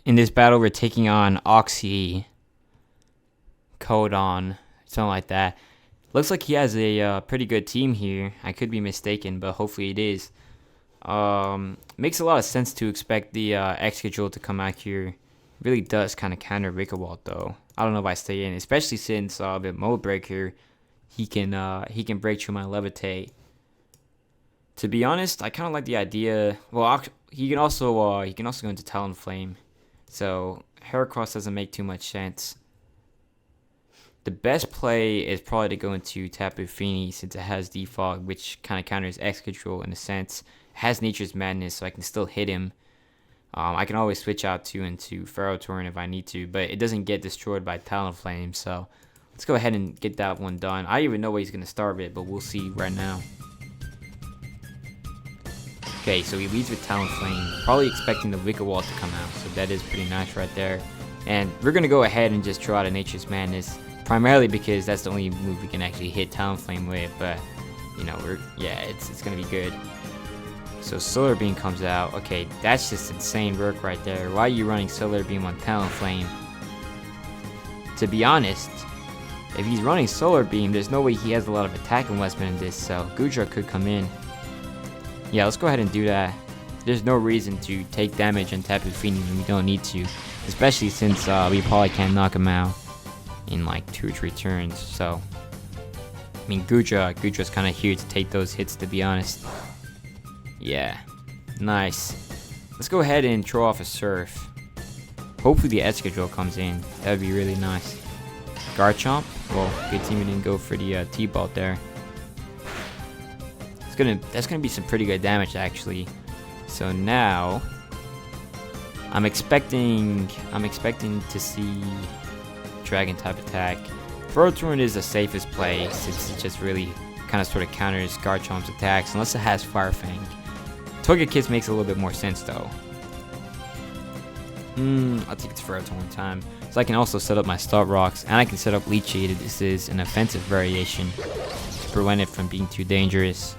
In this battle, we're taking on Oxy, Codon, something like that. Looks like he has a pretty good team here. I could be mistaken, but hopefully it is. Makes a lot of sense to expect the Excadrill to come out here. Really does kind of counter Wickerwald though. I don't know if I stay in, especially since with Mold Breaker, he can break through my Levitate. To be honest, I kind of like the idea. Well, he can also go into Talonflame, so Heracross doesn't make too much sense. The best play is probably to go into Tapu Fini since it has Defog, which kind of counters Excadrill in a sense. It has Nature's Madness, so I can still hit him. I can always switch out into Ferrotorn if I need to, but it doesn't get destroyed by Talonflame, so let's go ahead and get that one done. I don't even know what he's going to start with, but we'll see right now. Okay, so he leads with Talonflame, probably expecting the Wickerwald to come out, so that is pretty nice right there. And we're going to go ahead and just draw out a Nature's Madness, primarily because that's the only move we can actually hit Talonflame with, but, you know, it's going to be good. So Solar Beam comes out. Okay, that's just insane work right there. Why are you running Solar Beam on Talonflame? To be honest, if he's running Solar Beam, there's no way he has a lot of attack investment in this, so Goodra could come in. Yeah, let's go ahead and do that. There's no reason to take damage on Tapu Fini when we don't need to, especially since we probably can't knock him out in like 2 or 3 turns. So, I mean, Goodra's kind of here to take those hits, to be honest. Yeah, nice. Let's go ahead and throw off a Surf. Hopefully the Excadrill comes in. That would be really nice. Garchomp. Well, good team didn't go for the T-Bolt there. That's gonna be some pretty good damage actually. So now I'm expecting to see Dragon type attack. Ferrotorn is the safest play since it just really kind of sort of counters Garchomp's attacks unless it has Fire Fang. Togekiss makes a little bit more sense though. I'll take it to Ferrotorn time. So I can also set up my Start Rocks and I can set up Leechy. This is an offensive variation to prevent it from being too dangerous.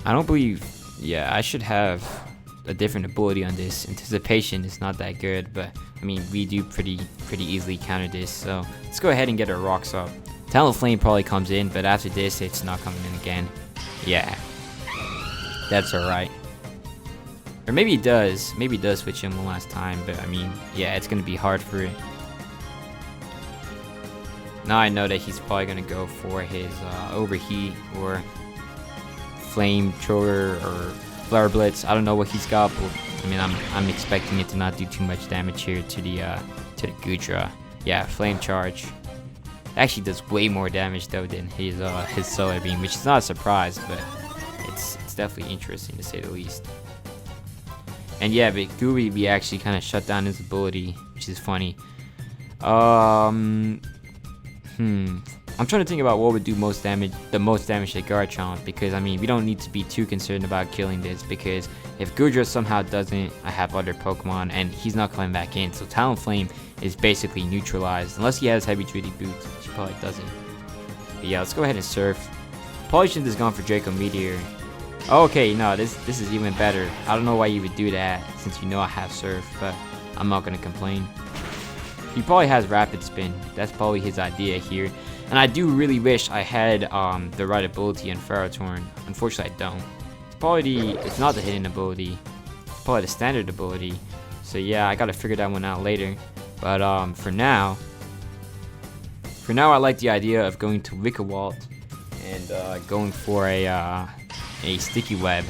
I don't believe, yeah, I should have a different ability on this. Anticipation is not that good, but I mean, we do pretty easily counter this. So let's go ahead and get our rocks up. Talonflame probably comes in, but after this, it's not coming in again. Yeah, that's alright. Or maybe it does. Maybe it does switch in one last time, but I mean, yeah, it's gonna be hard for it. Now I know that he's probably gonna go for his Overheat or Flamethrower or Flare Blitz. I don't know what he's got, but I mean, I'm expecting it to not do too much damage here to the Goodra. Yeah, Flame Charge. Actually does way more damage though than his Solar Beam, which is not a surprise, but it's definitely interesting to say the least. And yeah, but Gooby actually kind of shut down his ability, which is funny. I'm trying to think about what would do the most damage to Garchomp, because I mean, we don't need to be too concerned about killing this, because if Goodra somehow doesn't, I have other Pokemon and he's not coming back in, so Talonflame is basically neutralized unless he has heavy duty boots, which he probably doesn't. But yeah, let's go ahead and Surf. Probably shouldn't have gone for Draco Meteor. Okay, no, this is even better. I don't know why you would do that since you know I have Surf, but I'm not gonna complain. He probably has Rapid Spin. That's probably his idea here. And I do really wish I had the right ability in Ferrotorn. Unfortunately, I don't. It's not the hidden ability. It's probably the standard ability. So yeah, I gotta figure that one out later. But for now, I like the idea of going to Wickerwald and going for a Sticky Web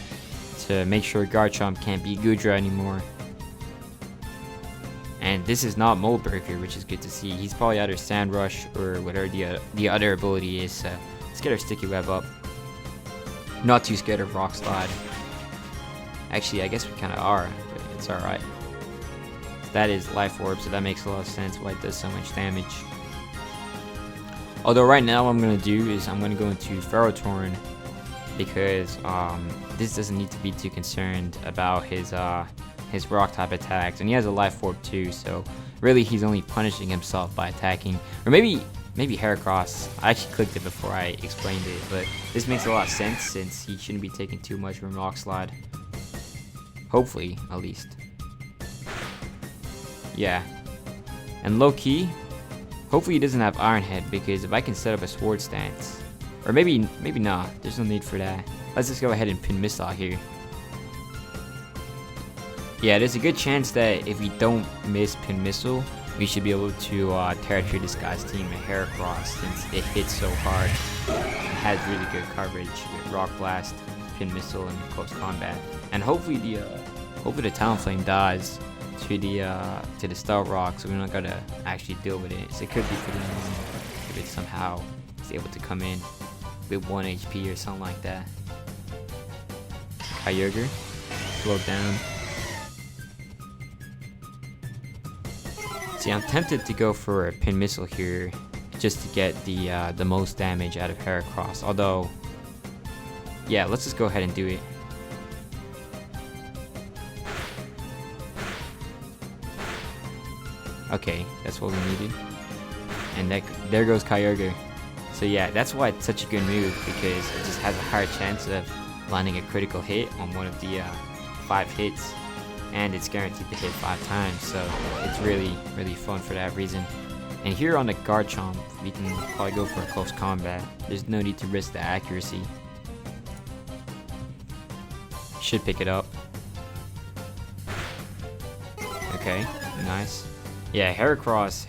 to make sure Garchomp can't beat Goodra anymore. And this is not Mold Breaker, which is good to see. He's probably either Sand Rush or whatever the other ability is. So let's get our Sticky Web up. Not too scared of Rock Slide. Actually, I guess we kind of are, but it's alright. That is Life Orb, so that makes a lot of sense why it does so much damage. Although right now what I'm going to do is I'm going to go into Ferrotorn, because this doesn't need to be too concerned about his rock type attacks, and he has a Life Orb too, so really he's only punishing himself by attacking. Or maybe Heracross. I actually clicked it before I explained it, but this makes a lot of sense since he shouldn't be taking too much from Rock Slide. Hopefully, at least. Yeah. And low key, hopefully he doesn't have Iron Head, because if I can set up a sword stance, or maybe not, there's no need for that. Let's just go ahead and pin Missile here. Yeah, there's a good chance that if we don't miss pin Missile, we should be able to tear through this guy's team at Heracross, since it hits so hard. It has really good coverage with Rock Blast, pin Missile, and close combat. And hopefully the Talonflame dies to the Star Rock, so we're not gonna actually deal with it. So it could be pretty annoying if it somehow is able to come in with 1 HP or something like that. Kyogre, slow down. See, I'm tempted to go for a pin Missile here, just to get the most damage out of Heracross. Although, yeah, let's just go ahead and do it. Okay, that's what we needed. And there goes Kyogre. So yeah, that's why it's such a good move, because it just has a higher chance of landing a critical hit on one of the 5 hits. And it's guaranteed to hit 5 times, so it's really, really fun for that reason. And here on the Garchomp, we can probably go for a close combat. There's no need to risk the accuracy. Should pick it up. Okay, nice. Yeah, Heracross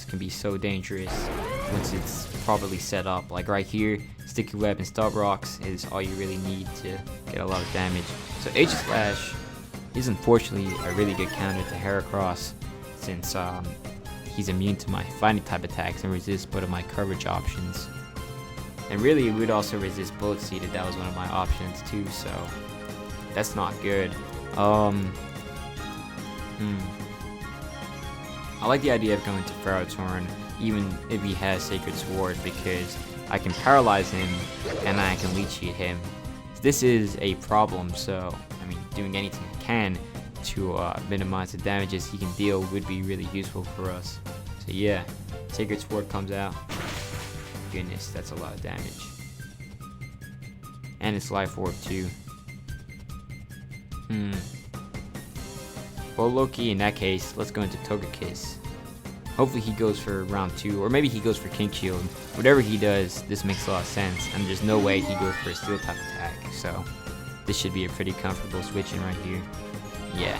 can be so dangerous once it's properly set up. Like right here, Sticky Web and Stub Rocks is all you really need to get a lot of damage. So Aegislash is unfortunately a really good counter to Heracross, since he's immune to my fighting type attacks and resists both of my coverage options. And really, it would also resist Bullet Seed if that was one of my options too, so that's not good. I like the idea of going to Ferrothorn, even if he has Sacred Sword, because I can paralyze him and I can leech hit him. This is a problem, so I mean, doing anything I can to minimize the damages he can deal would be really useful for us. So yeah, Sacred Sword comes out. Goodness, that's a lot of damage. And it's Life Orb too. Well, Loki, in that case, let's go into Togekiss. Hopefully he goes for round 2, or maybe he goes for King Shield. Whatever he does, this makes a lot of sense, and there's no way he goes for a Steel type attack, so this should be a pretty comfortable switch in right here. Yeah.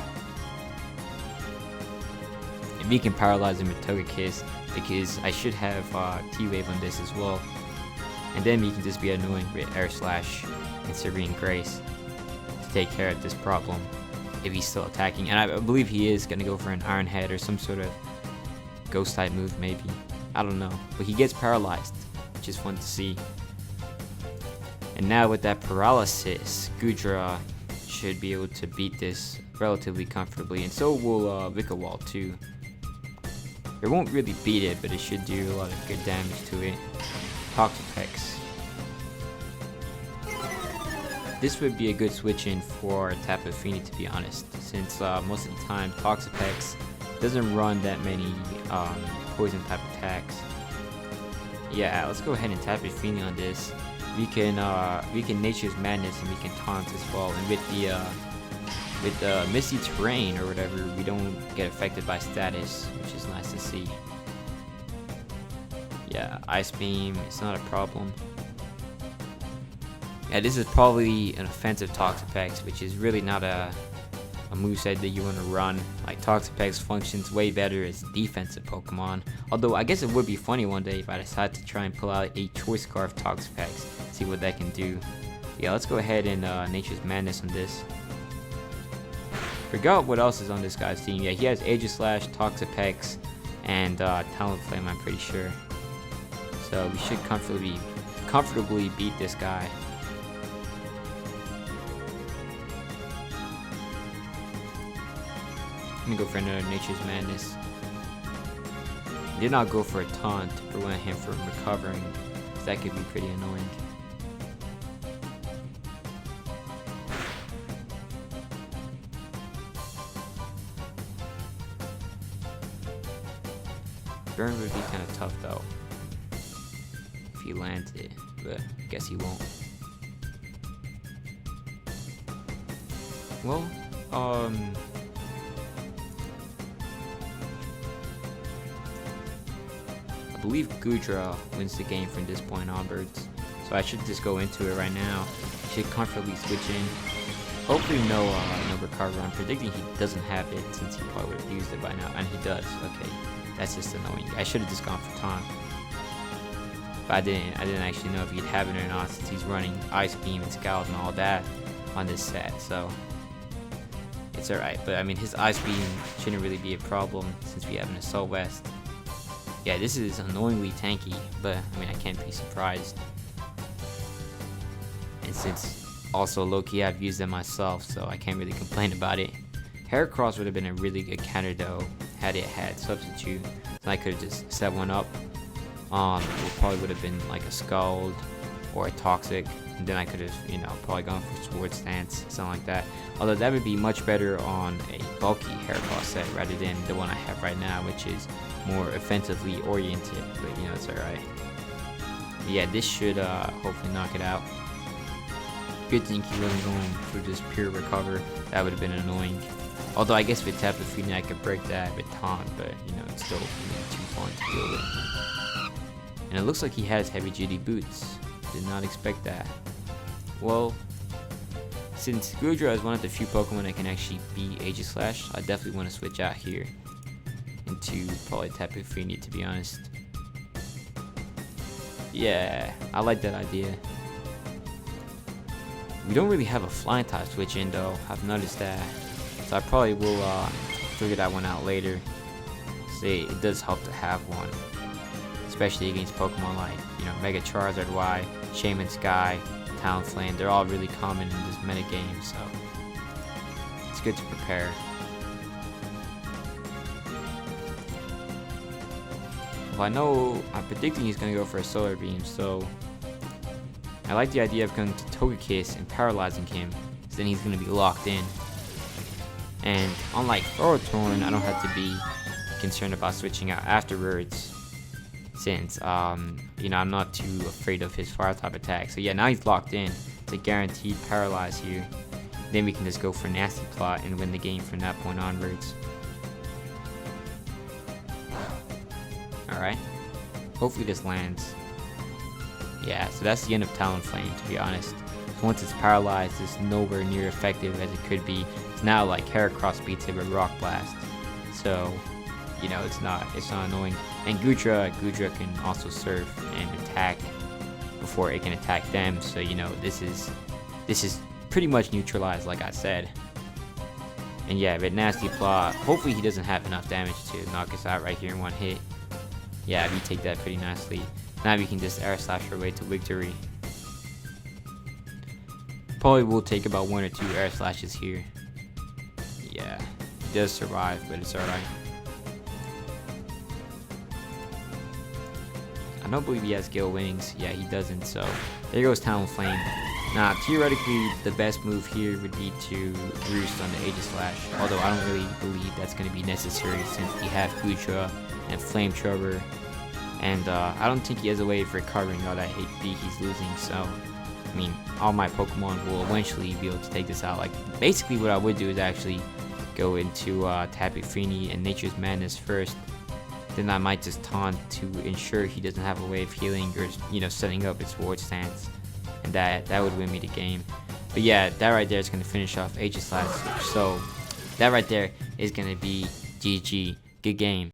If he can paralyze him with Togekiss, because I should have T-Wave on this as well, and then he can just be annoying with Air Slash and Serene Grace to take care of this problem if he's still attacking. And I believe he is going to go for an Iron Head or some sort of Ghost type move maybe. I don't know. But he gets paralyzed, which is fun to see. And now with that paralysis, Goodra should be able to beat this relatively comfortably. And so will Vikawall too. It won't really beat it, but it should do a lot of good damage to it. Toxapex. This would be a good switch in for Tapu Fini, to be honest, since most of the time Toxapex doesn't run that many poison type attacks. Yeah, let's go ahead and Tapu Fini on this. We can Nature's Madness and we can taunt as well. And with the Misty Terrain or whatever, we don't get affected by status, which is nice to see. Yeah, Ice Beam, it's not a problem. Yeah, this is probably an offensive Toxapex, which is really not a moveset that you want to run. Like, Toxapex functions way better as defensive Pokemon. Although, I guess it would be funny one day if I decide to try and pull out a Choice Scarf Toxapex, see what that can do. Yeah, let's go ahead and Nature's Madness on this. Forgot what else is on this guy's team. Yeah, he has Aegislash, Toxapex, and Talonflame, I'm pretty sure. So we should comfortably beat this guy. I'm gonna go for another Nature's Madness. Did not go for a taunt to prevent him from recovering, because that could be pretty annoying. Burn would be kind of tough though, if he lands it, but I guess he won't. Well, I believe Gudra wins the game from this point onwards. So I should just go into it right now. Should comfortably switch in. Hopefully no recover. I'm predicting he doesn't have it since he probably would have used it by now. And he does. Okay. That's just annoying. I should have just gone for taunt. But I didn't actually know if he'd have it or not since he's running Ice Beam and Scald and all that on this set. So it's alright. But I mean his Ice Beam shouldn't really be a problem since we have an Assault Vest. Yeah, this is annoyingly tanky, but I mean I can't be surprised. And since also low-key I've used them myself, so I can't really complain about it. Heracross would have been a really good counter though, had it had substitute. So I could have just set one up. It probably would have been like a Scald or a Toxic, and then I could have, you know, probably gone for Sword Stance, something like that. Although that would be much better on a bulky Heracross set rather than the one I have right now, which is more offensively oriented. But you know, it's alright. Yeah, this should hopefully knock it out. Good thing he wasn't going for just pure recover. That would have been annoying. Although I guess with Tapu Fini I could break that with taunt, but you know it's still too fun to deal with. And it looks like he has heavy duty boots. Did not expect that. Well, since Gudra is one of the few Pokemon that can actually beat Aegislash, I definitely want to switch out here into probably Tapu Fini, to be honest. Yeah, I like that idea. We don't really have a flying type switch in though, I've noticed that. So I probably will figure that one out later. See, it does help to have one. Especially against Pokemon like, you know, Mega Charizard Y, Shaman Sky, Talonflame. They're all really common in this metagame, so it's good to prepare. Well, I'm predicting he's going to go for a Solar Beam, so I like the idea of going to Togekiss and paralyzing him, so then he's going to be locked in. And unlike Ferrothorn, I don't have to be concerned about switching out afterwards, since you know, I'm not too afraid of his fire type attack. So yeah, now he's locked in. It's a guaranteed paralyze here. Then we can just go for Nasty Plot and win the game from that point onwards. Alright, hopefully this lands. Yeah, so that's the end of Talonflame, to be honest. So once it's paralyzed, it's nowhere near effective as it could be. It's now like Heracross beats it with Rock Blast. So, you know, it's not annoying. And Gudra can also surf and attack before it can attack them. So, you know, this is pretty much neutralized, like I said. And yeah, but Nasty Plot, hopefully he doesn't have enough damage to knock us out right here in one hit. Yeah, we take that pretty nicely. Now we can just Air Slash our way to victory. Probably will take about 1 or 2 Air Slashes here. Yeah, he does survive, but it's alright. I don't believe he has Gale Wings. Yeah, he doesn't, so there goes Talonflame. Now, theoretically, the best move here would be to Roost on the Aegislash, although I don't really believe that's going to be necessary since we have Gudra and Flamethrower. And I don't think he has a way of recovering all that HP he's losing, so I mean, all my Pokemon will eventually be able to take this out. Like, basically what I would do is actually go into Tapu Fini and Nature's Madness first. Then I might just taunt to ensure he doesn't have a way of healing or, you know, setting up his Sword Stance. And that would win me the game. But yeah, that right there is going to finish off Aegislash. So that right there is going to be GG. Good game.